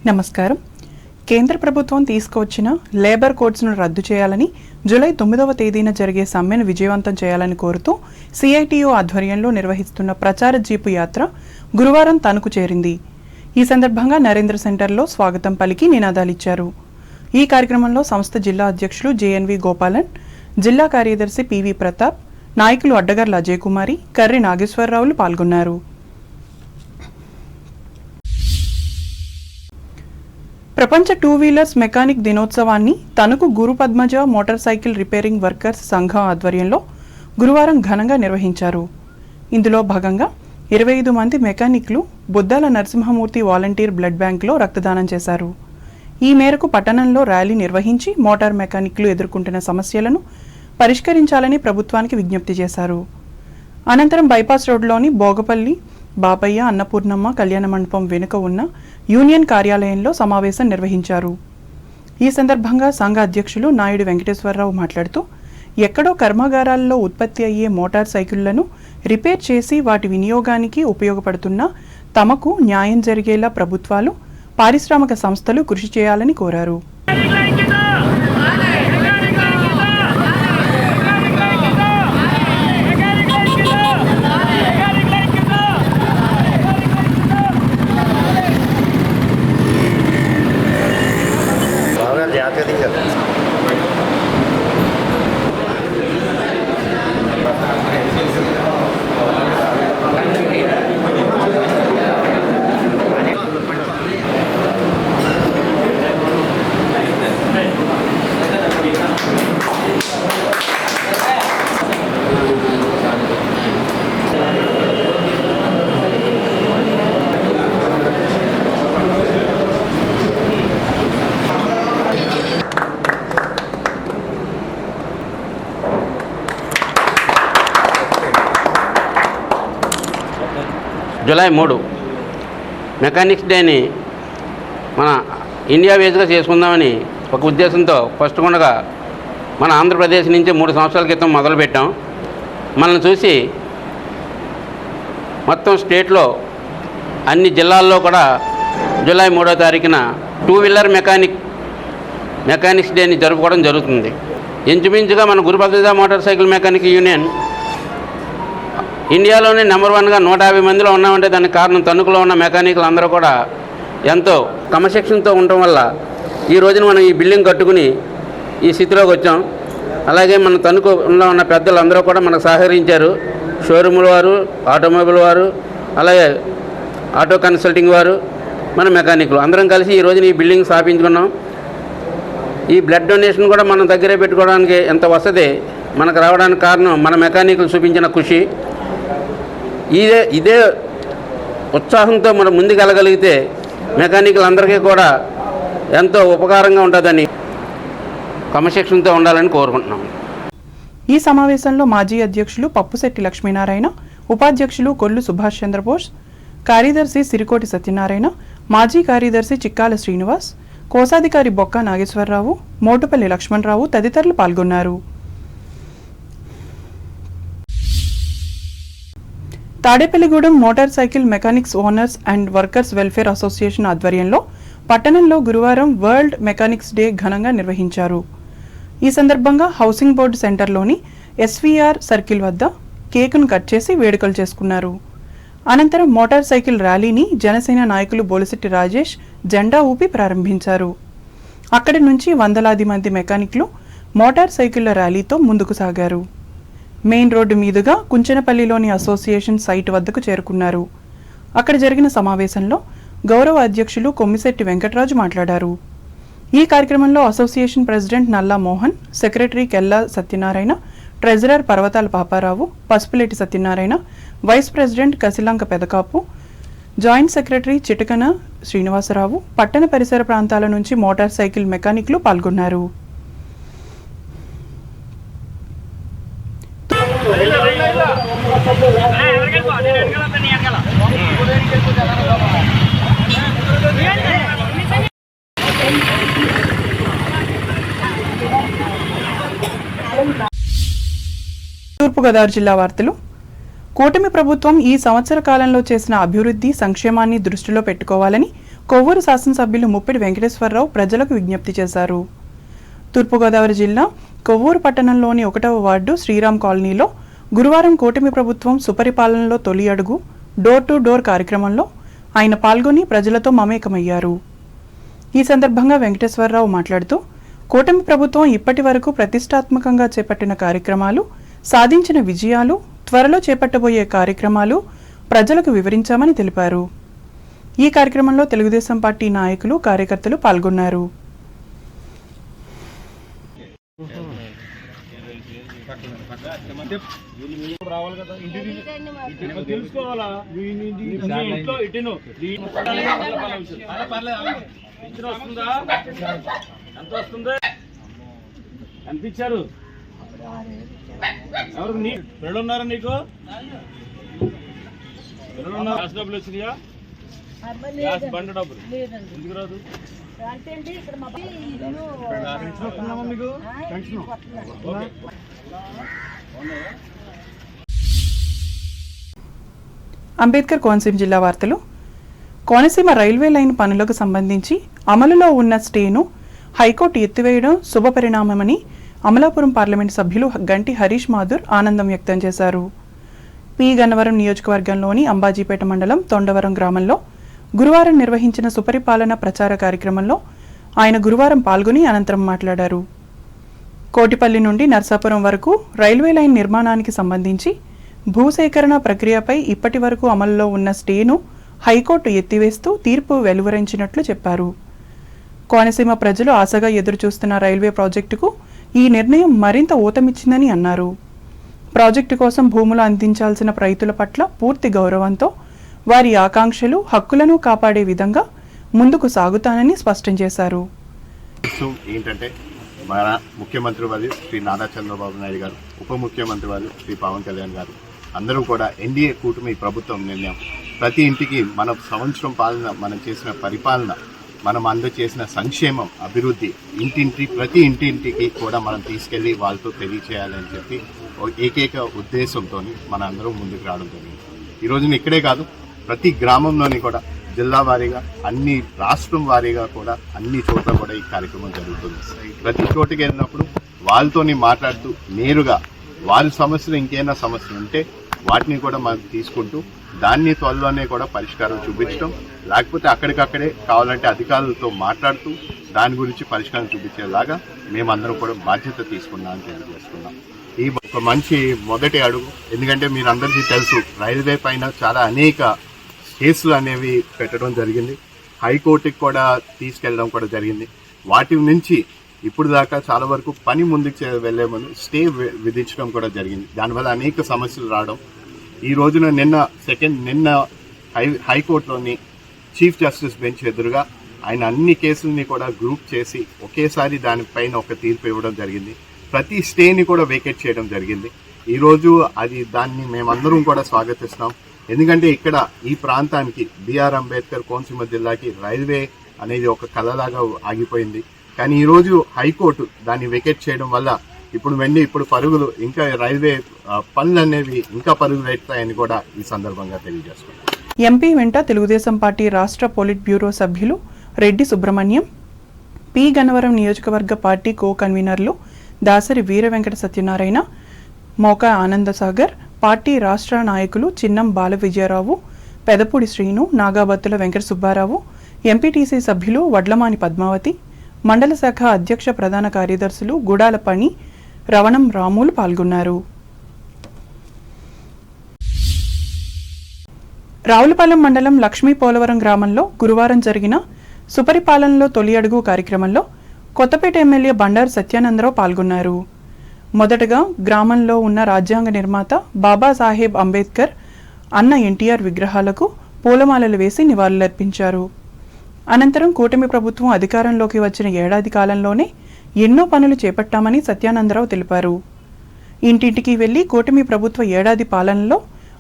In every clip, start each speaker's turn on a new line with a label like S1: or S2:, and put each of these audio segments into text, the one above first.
S1: నమస్కారం. కేంద్ర ప్రభుత్వం తీసుకువచ్చిన లేబర్ కోడ్స్ను రద్దు చేయాలని జూలై 9వ తేదీన జరిగే సమ్మెను విజయవంతం చేయాలని కోరుతూ సిఐటియు ఆధ్వర్యంలో నిర్వహిస్తున్న ప్రచార జీపు యాత్ర గురువారం తణుకు చేరింది. ఈ సందర్భంగా నరేంద్ర సెంటర్లో స్వాగతం పలికి నినాదాలిచ్చారు. ఈ కార్యక్రమంలో సంస్థ జిల్లా అధ్యక్షులు జేఎన్వి గోపాలన్, జిల్లా కార్యదర్శి పివి ప్రతాప్, నాయకులు అడ్డగర్ల అజయ్ కుమారి, కర్రి నాగేశ్వరరావులు పాల్గొన్నారు. ప్రపంచ 2 వీలర్స్ మెకానిక్ దినోత్సవాన్ని Tanuku Guru Padmaja motor cycle repairing workers సంఘం ఆధ్వర్యంలో గురువారం ఘనంగా నిర్వహించారు. ఇందులో భాగంగా 25 మంది మెకానిక్లు బుద్దాల నరసింహమూర్తి వాలంటీర్ బ్లడ్ బ్యాంకులో రక్తదానం చేశారు. ఈ మేరకు పట్టణంలో ర్యాలీ నిర్వహించి మోటార్ మెకానిక్లు ఎదుర్కొంటున్న సమస్యలను పరిష్కరించాలని ప్రభుత్వానికి విజ్ఞప్తి చేశారు. అనంతరం బైపాస్ రోడ్లోని భోగపల్లి బాపయ్య అన్నపూర్ణమ్మ కళ్యాణ మండపం వెనుక ఉన్న యూనియన్ కార్యాలయంలో సమావేశం నిర్వహించారు. ఈ సందర్భంగా సంఘ అధ్యక్షులు నాయుడు వెంకటేశ్వరరావు మాట్లాడుతూ, ఎక్కడో కర్మాగారాల్లో ఉత్పత్తి అయ్యే మోటార్ సైకిళ్లను రిపేర్ చేసి వాటి వినియోగానికి ఉపయోగపడుతున్న తమకు న్యాయం జరిగేలా ప్రభుత్వాలు, పారిశ్రామిక సంస్థలు కృషి చేయాలని కోరారు.
S2: జూలై 3 మెకానిక్స్ డేని మన ఇండియా వేజ్గా చేసుకుందామని ఒక ఉద్దేశంతో ఫస్ట్ కొండగా మన ఆంధ్రప్రదేశ్ నుంచి 3 సంవత్సరాల క్రితం మొదలుపెట్టాం. మనల్ని చూసి మొత్తం స్టేట్లో అన్ని జిల్లాల్లో కూడా జూలై 3వ తారీఖున 2 వీలర్ మెకానిక్స్ డేని జరుపుకోవడం జరుగుతుంది. ఇంచుమించుగా మన Guru Padmaja motor cycle mechanic union ఇండియాలోనే నెంబర్ 1గా 150 మందిలో ఉన్నామంటే దానికి కారణం తణుకులో ఉన్న మెకానికల్ అందరూ కూడా ఎంతో క్రమశిక్షణతో ఉండటం వల్ల ఈ రోజున మనం ఈ బిల్డింగ్ కట్టుకుని ఈ స్థితిలోకి వచ్చాం. అలాగే మన తణుకులో ఉన్న పెద్దలు అందరూ కూడా మనకు సహకరించారు. షోరూముల వారు, ఆటోమొబైల్ వారు, అలాగే ఆటో కన్సల్టింగ్ వారు, మన మెకానికులు అందరం కలిసి ఈ రోజున ఈ బిల్డింగ్ స్థాపించుకున్నాం. ఈ బ్లడ్ డొనేషన్ కూడా మనం దగ్గరే పెట్టుకోవడానికి ఎంత వసతి మనకు రావడానికి కారణం మన మెకానికులు చూపించిన కృషి. ఇదే ఉత్సాహంతో మనం ముందుకెళ్ళగలిగితే మెకానికల్ అందరికీ కూడా ఎంతో ఉపకారంగా ఉంటుందని క్రమశిక్షణతో ఉండాలని కోరుకుంటున్నాం.
S1: ఈ సమావేశంలో మాజీ అధ్యక్షులు పప్పుశెట్టి లక్ష్మీనారాయణ, ఉపాధ్యక్షులు కొల్లు సుభాష్ చంద్రబోస్, కార్యదర్శి సిరికోటి సత్యనారాయణ, మాజీ కార్యదర్శి చిక్కాల శ్రీనివాస్, కోశాధికారి బొక్క నాగేశ్వరరావు, మోటుపల్లి లక్ష్మణరావు తదితరులు పాల్గొన్నారు. Tadepalligudem motor cycle mechanics owners and workers welfare association ఆధ్వర్యంలో పట్టణంలో గురువారం వరల్డ్ మెకానిక్స్ డే ఘనంగా నిర్వహించారు. ఈ సందర్భంగా హౌసింగ్ బోర్డు సెంటర్లోని ఎస్వీఆర్ సర్కిల్ వద్ద కేకును కట్ చేసి వేడుకలు చేసుకున్నారు. అనంతరం మోటార్ సైకిల్ ర్యాలీని జనసేన నాయకులు బోలిశెట్టి రాజేష్ జెండా ఊపి ప్రారంభించారు. అక్కడి నుంచి వందలాది మంది మెకానిక్లు మోటార్ సైకిళ్ల ర్యాలీతో ముందుకు సాగారు. మెయిన్ రోడ్డు మీదుగా కుంచెనపల్లిలోని అసోసియేషన్ సైట్ వద్దకు చేరుకున్నారు. అక్కడ జరిగిన సమావేశంలో గౌరవ అధ్యక్షులు కొమ్మిశెట్టి వెంకటరాజు మాట్లాడారు. ఈ కార్యక్రమంలో association president Nalla Mohan, secretary Kella Satyanarayana, treasurer Parvathala Paparao, Pasupuleti Satyanarayana, vice president Kasilanka Pedakapu, joint secretary Chitakana Srinivasarao, పట్టణ పరిసర ప్రాంతాల నుంచి మోటార్ సైకిల్ మెకానిక్లు పాల్గొన్నారు. తూర్పుగోదావరి జిల్లా వార్తలు. కూటమి ప్రభుత్వం ఈ సంవత్సర కాలంలో చేసిన అభివృద్ధి సంక్షేమాన్ని దృష్టిలో పెట్టుకోవాలని కొవ్వూరు శాసనసభ్యులు ముప్పిడి వెంకటేశ్వరరావు ప్రజలకు విజ్ఞప్తి చేశారు. తూర్పుగోదావరి జిల్లా కొవ్వూరు పట్టణంలోని 1వ వార్డు శ్రీరామ్ కాలనీలో గురువారం కూటమి ప్రభుత్వం సుపరిపాలనలో తొలి అడుగు డోర్ టు డోర్ కార్యక్రమంలో ఆయన పాల్గొని ప్రజలతో మమేకమయ్యారు. ఈ సందర్భంగా వెంకటేశ్వరరావు మాట్లాడుతూ కూటమి ప్రభుత్వం ఇప్పటి వరకు ప్రతిష్టాత్మకంగా చేపట్టిన కార్యక్రమాలు, సాధించిన విజయాలు, త్వరలో చేపట్టబోయే కార్యక్రమాలు ప్రజలకు వివరించామని తెలిపారు. ఈ కార్యక్రమంలో తెలుగుదేశం పార్టీ నాయకులు, కార్యకర్తలు పాల్గొన్నారు.
S3: అనిపించారు ఎవరు ఉన్నారా నీకు గ్యాస్ డబ్బులు వచ్చినాయా? గ్యాస్ బండ డబ్బులు ఎందుకు రాదు? మీకు
S1: అంబేద్కర్ కోనసీమ జిల్లా వార్తలు. కోనసీమ రైల్వే లైన్ పనులకు సంబంధించి అమలులో ఉన్న స్టేను హైకోర్టు ఎత్తివేయడం శుభపరిణామమని అమలాపురం పార్లమెంటు సభ్యులు గంటి హరీష్ మాథుర్ ఆనందం వ్యక్తం చేశారు. పి గన్నవరం నియోజకవర్గంలోని అంబాజీపేట మండలం తొండవరం గ్రామంలో గురువారం నిర్వహించిన సుపరిపాలన ప్రచార కార్యక్రమంలో ఆయన గురువారం పాల్గొని అనంతరం మాట్లాడారు. కోటిపల్లి నుండి నర్సాపురం వరకు రైల్వే లైన్ నిర్మాణానికి సంబంధించి భూసేకరణ ప్రక్రియపై ఇప్పటి వరకు అమలులో ఉన్న స్టేను హైకోర్టు ఎత్తివేస్తూ తీర్పు వెలువరించినట్లు చెప్పారు. కోనసీమ ప్రజలు ఆశగా ఎదురుచూస్తున్న రైల్వే ప్రాజెక్టుకు ఈ నిర్ణయం మరింత ఊతమిచ్చిందని అన్నారు. ప్రాజెక్టు కోసం భూములు అందించాల్సిన రైతుల పట్ల పూర్తి గౌరవంతో వారి ఆకాంక్షలు, హక్కులను కాపాడే విధంగా ముందుకు సాగుతానని స్పష్టం చేశారు.
S4: ఏంటంటే మన ముఖ్యమంత్రి వారు శ్రీ నారా చంద్రబాబు నాయుడు గారు, ఉప ముఖ్యమంత్రి వారు శ్రీ పవన్ కళ్యాణ్ గారు అందరూ కూడా ఎన్డీఏ కూటమి ప్రభుత్వం నిర్ణయం ప్రతి ఇంటికి మన సంవత్సరం పాలన మనం చేసిన పరిపాలన, మనం అందజేసిన సంక్షేమం, అభివృద్ధి ప్రతి ఇంటింటికి కూడా మనం తీసుకెళ్లి వాళ్ళతో తెలియచేయాలని చెప్పి ఏకైక ఉద్దేశంతో మన అందరం ముందుకు రావడం జరిగింది. ఈ రోజున ఇక్కడే కాదు, ప్రతి గ్రామంలోని కూడా జిల్లా వారీగా, అన్ని రాష్ట్రం వారీగా కూడా అన్ని చోట్ల కూడా ఈ కార్యక్రమం జరుగుతుంది. ప్రతి చోటుకి వెళ్ళినప్పుడు వాళ్ళతోని మాట్లాడుతూ నేరుగా వారి సమస్యలు, ఇంకేమైనా సమస్యలు ఉంటే వాటిని కూడా మనం తీసుకుంటూ దాన్ని త్వరలోనే కూడా పరిష్కారం చూపించడం, లేకపోతే అక్కడికక్కడే కావాలంటే అధికారులతో మాట్లాడుతూ దాని గురించి పరిష్కారం చూపించేలాగా మేమందరం కూడా బాధ్యత తీసుకున్నామని తెలియజేస్తున్నాం. ఈ ఒక మంచి మొదటి అడుగు. ఎందుకంటే మీరందరికీ తెలుసు, రైల్వే పైన చాలా అనేక కేసులు అనేవి పెట్టడం జరిగింది, హైకోర్టుకి కూడా తీసుకెళ్ళడం కూడా జరిగింది. వాటి నుంచి ఇప్పుడు దాకా చాలా వరకు పని ముందుకు వెళ్లే ముందు స్టే విధించడం కూడా జరిగింది. దానివల్ల అనేక సమస్యలు రావడం. ఈ రోజున నిన్న హైకోర్టులోని చీఫ్ జస్టిస్ బెంచ్ ఎదురుగా ఆయన అన్ని కేసుల్ని కూడా గ్రూప్ చేసి ఒకేసారి దానిపైన ఒక తీర్పు ఇవ్వడం జరిగింది. ప్రతి స్టేని కూడా వేకేట్ చేయడం జరిగింది. ఈరోజు దాన్ని మేమందరం కూడా స్వాగతిస్తాం. ఎందుకంటే ఇక్కడ ఈ ప్రాంతానికి బిఆర్ అంబేద్కర్ కోనసీమ జిల్లాకి రైల్వే అనేది ఒక కళలాగా ఆగిపోయింది. కానీ ఈరోజు హైకోర్టు దాన్ని వెకేట్ చేయడం వల్ల ఇప్పుడు పరుగులు ఇంకా రైల్వే పనులు అనేవి ఇంకా పరుగులు ఎత్తాయని కూడా ఈ సందర్భంగా తెలియజేస్తున్నాం.
S1: ఎంపీ వెంట తెలుగుదేశం పార్టీ రాష్ట్ర పోలిట్ బ్యూరో సభ్యులు రెడ్డి సుబ్రహ్మణ్యం, పి గన్నవరం నియోజకవర్గ పార్టీ కో కన్వీనర్లు దాసరి వీర వెంకట సత్యనారాయణ, మోకా ఆనందసాగర్, పార్టీ రాష్ట్ర నాయకులు చిన్నం బాల విజయరావు, పెదపూడి శ్రీను, నాగాబత్తుల వెంకట సుబ్బారావు, ఎంపీటీసీ సభ్యులు వడ్లమాని పద్మావతి, మండల శాఖ అధ్యక్ష ప్రధాన కార్యదర్శులు గుడాల పని, రవణం రాములు పాల్గొన్నారు. రావులపాలెం మండలం లక్ష్మీ పోలవరం గ్రామంలో గురువారం జరిగిన సుపరిపాలనలో తొలి అడుగు కార్యక్రమంలో కొత్తపేట ఎమ్మెల్యే బండారు సత్యానందరావు పాల్గొన్నారు. మొదటగా గ్రామంలో ఉన్న రాజ్యాంగ నిర్మాత బాబాసాహెబ్ అంబేద్కర్, అన్న ఎన్టీఆర్ విగ్రహాలకు పూలమాలలు వేసి నివాళులర్పించారు. అనంతరం కూటమి ప్రభుత్వం అధికారంలోకి వచ్చిన ఏడాది కాలంలోనే ఎన్నో పనులు చేపట్టామని సత్యానందరావు తెలిపారు. ఇంటింటికి వెళ్లి కూటమి ప్రభుత్వ ఏడాది పాలనలో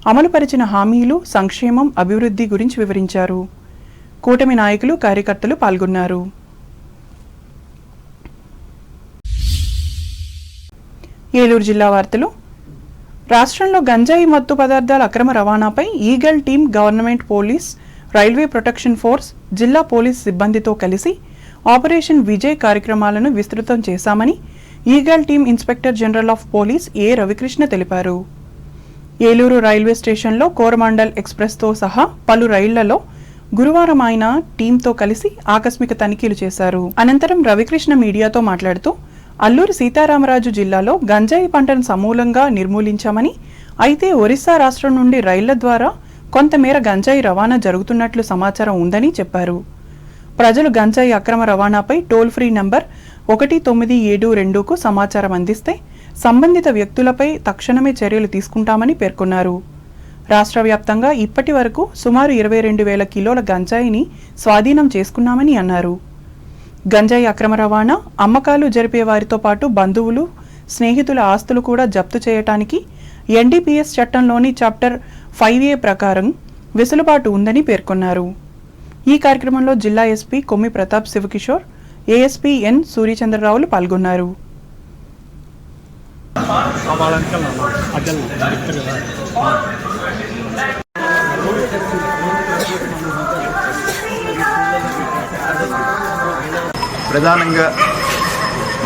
S1: అమలుపరిచిన హామీలు, సంక్షేమం, అభివృద్ధి గురించి వివరించారు. కూటమి నాయకులు, కార్యకర్తలు పాల్గొన్నారు. ఏలూరు జిల్లా వార్తలు. రాష్ట్రంలో గంజాయి మత్తు పదార్థాల అక్రమ రవాణాపై eagle team, government police, railway protection force, జిల్లా పోలీస్ సిబ్బందితో కలిసి ఆపరేషన్ విజయ్ కార్యక్రమాలను విస్తృతం చేశామని eagle team inspector general of police A Ravikrishna తెలిపారు. ఏలూరు రైల్వే స్టేషన్లో కోరమాండల్ ఎక్స్ప్రెస్తో సహా పలు రైళ్లలో గురువారం ఆయన టీంతో కలిసి ఆకస్మిక తనిఖీలు చేశారు. అనంతరం రవికృష్ణ మీడియాతో మాట్లాడుతూ అల్లూరి సీతారామరాజు జిల్లాలో గంజాయి పంటను సమూలంగా నిర్మూలించామని, అయితే ఒరిస్సా రాష్ట్రం నుండి రైళ్ల ద్వారా కొంతమేర గంజాయి రవాణా జరుగుతున్నట్లు సమాచారం ఉందని చెప్పారు. ప్రజలు గంజాయి అక్రమ రవాణాపై టోల్ ఫ్రీ నంబర్ 1972కు సమాచారం అందిస్తే సంబంధిత వ్యక్తులపై తక్షణమే చర్యలు తీసుకుంటామని పేర్కొన్నారు. రాష్ట్ర వ్యాప్తంగా ఇప్పటి వరకు సుమారు 22,000 కిలోల గంజాయిని స్వాధీనం చేసుకున్నామని అన్నారు. గంజాయి అక్రమ రవాణా, అమ్మకాలు జరిపే వారితో పాటు బంధువులు, స్నేహితుల ఆస్తులు కూడా జప్తు చేయటానికి ఎన్డీపీఎస్ చట్టంలోని చాప్టర్ 5A ప్రకారం వెసులుబాటు ఉందని పేర్కొన్నారు. ఈ కార్యక్రమంలో జిల్లా ఎస్పీ కొమ్మి ప్రతాప్ శివకిషోర్, ఏఎస్పీ ఎన్ సూర్యచంద్రరావులు పాల్గొన్నారు.
S5: ప్రధానంగా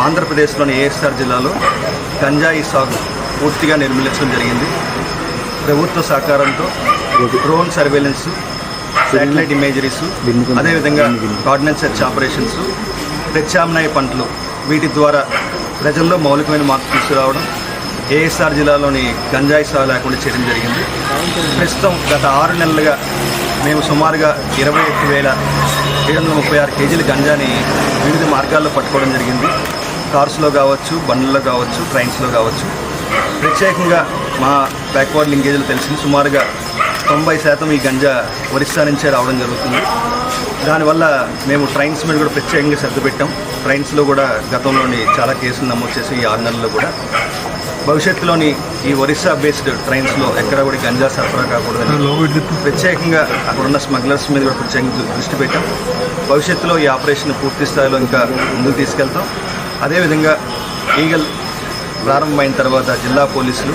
S5: ఆంధ్రప్రదేశ్లోని ఏఎస్ఆర్ జిల్లాలో గంజాయి సాగు పూర్తిగా నిర్మూలించడం జరిగింది. ప్రభుత్వ సహకారంతో డ్రోన్ సర్వేలెన్స్, శాటిలైట్ ఇమేజరీస్, అదేవిధంగా ఆర్డినెన్స్ సెర్చ్ ఆపరేషన్స్, ప్రత్యామ్నాయ పంటలు, వీటి ద్వారా ప్రజల్లో మౌలికమైన మార్పు తీసుకురావడం, ఏఎస్ఆర్ జిల్లాలోని గంజాయి సాగు లేకుండా చేయడం జరిగింది. ప్రస్తుతం గత 6 నెలలుగా మేము సుమారుగా 21,736 కేజీల గంజాని వివిధ మార్గాల్లో పట్టుకోవడం జరిగింది. కార్స్లో కావచ్చు, బండ్లలో కావచ్చు, ట్రైన్స్లో కావచ్చు. ప్రత్యేకంగా మా బ్యాక్వర్డ్ లింకేజీలు తెలిసింది సుమారుగా 90% ఈ గంజా ఒరిస్సా నుంచే రావడం జరుగుతుంది. దానివల్ల మేము ట్రైన్స్ మీద కూడా ప్రత్యేకంగా శ్రద్ధ పెట్టాం. ట్రైన్స్లో కూడా గతంలోని చాలా కేసులు నమోదు చేసి ఈ 6 నెలల్లో కూడా భవిష్యత్తులోని ఈ ఒరిస్సా బేస్డ్ ట్రైన్స్లో ఎక్కడ కూడా గంజా సరఫరా కాకూడదని ప్రత్యేకంగా అక్కడున్న స్మగ్లర్స్ మీద కూడా ప్రత్యేకంగా దృష్టి పెట్టాం. భవిష్యత్తులో ఈ ఆపరేషన్ పూర్తి స్థాయిలో ఇంకా ముందుకు తీసుకెళ్తాం. అదేవిధంగా ఈగల్ ప్రారంభమైన తర్వాత జిల్లా పోలీసులు,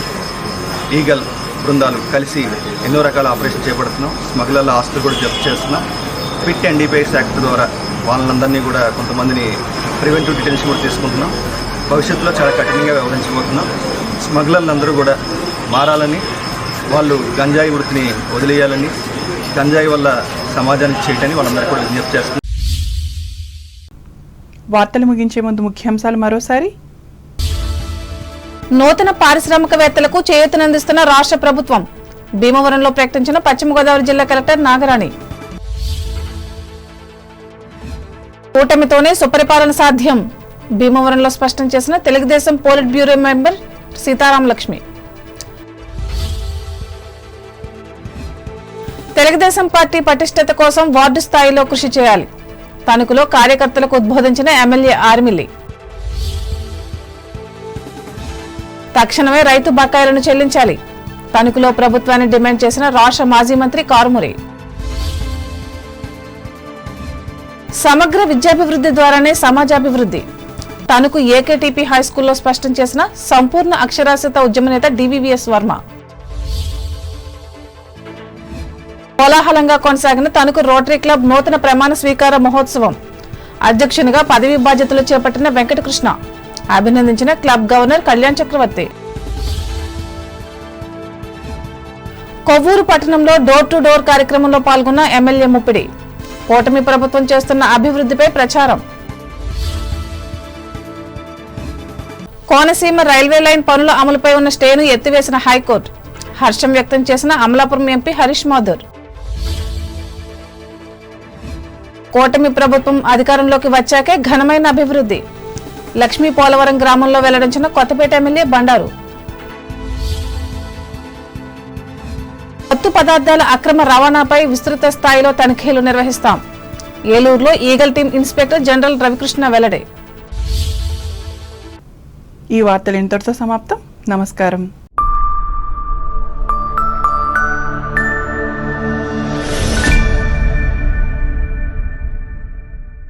S5: ఈగల్ బృందాలు కలిసి ఎన్నో రకాల ఆపరేషన్ చేపడుతున్నాం. స్మగ్లర్ల ఆస్తులు కూడా జప్తు చేస్తున్నాం. పిట్ ఎన్డీపీఎస్ యాక్ట్ ద్వారా వాళ్ళందరినీ కూడా కొంతమందిని ప్రివెంటివ్ డిటెన్షన్ కూడా తీసుకుంటున్నాం. భవిష్యత్తులో చాలా కఠినంగా వ్యవహరించబోతున్నాం. స్మగ్లర్లందరూ కూడా మారాలని, వాళ్ళు గంజాయి వృత్తిని వదిలేయాలని, గంజాయి వల్ల సమాజానికి చేయటని వాళ్ళందరూ కూడా విజ్ఞప్తి చేస్తున్నారు.
S1: వార్తలు ముగించే ముందు ముఖ్యాంశాలు మరోసారి.
S6: నూతన పారిశ్రామికవేత్తలకు చేయూతనందిస్తున్న రాష్ట్ర ప్రభుత్వం, భీమవరంలో ప్రకటించిన పశ్చిమ గోదావరి జిల్లా కలెక్టర్ నాగరాణి. కూటమితోనే సుపరిపాలన సాధ్యం, భీమవరంలో స్పష్టం చేసిన Telugu Desam polit bureau member Sitaram Lakshmi. Telugu Desam party పటిష్టత కోసం వార్డు స్థాయిలో కృషి చేయాలి, తణుకులో కార్యకర్తలకు ఉద్బోధించిన ఎమ్మెల్యే ఆర్మిల్లి. తక్షణమే రైతు బకాయిలను చెల్లించాలి, తణుకులో ప్రభుత్వాన్ని డిమాండ్ చేసిన రాష్ట్ర మాజీ మంత్రి కారుమూరి. సమగ్ర విద్యాభివృద్ధి ద్వారానే సమాజాభివృద్ధి, తణుకు ఏకేటీపీ హైస్కూల్లో స్పష్టం చేసిన సంపూర్ణ అక్షరాస్యత ఉద్యమ నేత డివివిఎస్ వర్మ. కోలాహలంగా కొనసాగిన తణుకు రోటరీ క్లబ్ నూతన ప్రమాణ స్వీకార మహోత్సవం, అధ్యక్షునిగా పదవీ బాధ్యతలు చేపట్టిన వెంకటకృష్ణ, అభినందించిన క్లబ్ గవర్నర్ కళ్యాణ్ చక్రవర్తి. కొవ్వూరు పట్టణంలో డోర్ టు డోర్ కార్యక్రమంలో పాల్గొన్న ఎమ్మెల్యే ముప్పిడి, కూటమి ప్రభుత్వం చేస్తున్న అభివృద్ధిపై ప్రచారం. కోనసీమ రైల్వే లైన్ పనుల అమలుపై ఉన్న స్టేను ఎత్తివేసిన హైకోర్టు, హర్షం వ్యక్తం చేసిన అమలాపురం ఎంపీ హరీష్ మాథూర్. కూటమి ప్రభుత్వం అధికారంలోకి వచ్చాకే ఘనమైన అభివృద్ధి, లక్ష్మీ పోలవరం గ్రామంలో వెల్లడించిన కొత్తపేట ఎమ్మెల్యే బండారు. మత్తు పదార్థాల అక్రమ రవాణాపై విస్తృత స్థాయిలో తనిఖీలు నిర్వహిస్తాం, ఏలూరులో eagle team inspector general Ravikrishna వెల్లడి.
S1: ఈ వార్తలు ఇంతటితో సమాప్తం. నమస్కారం.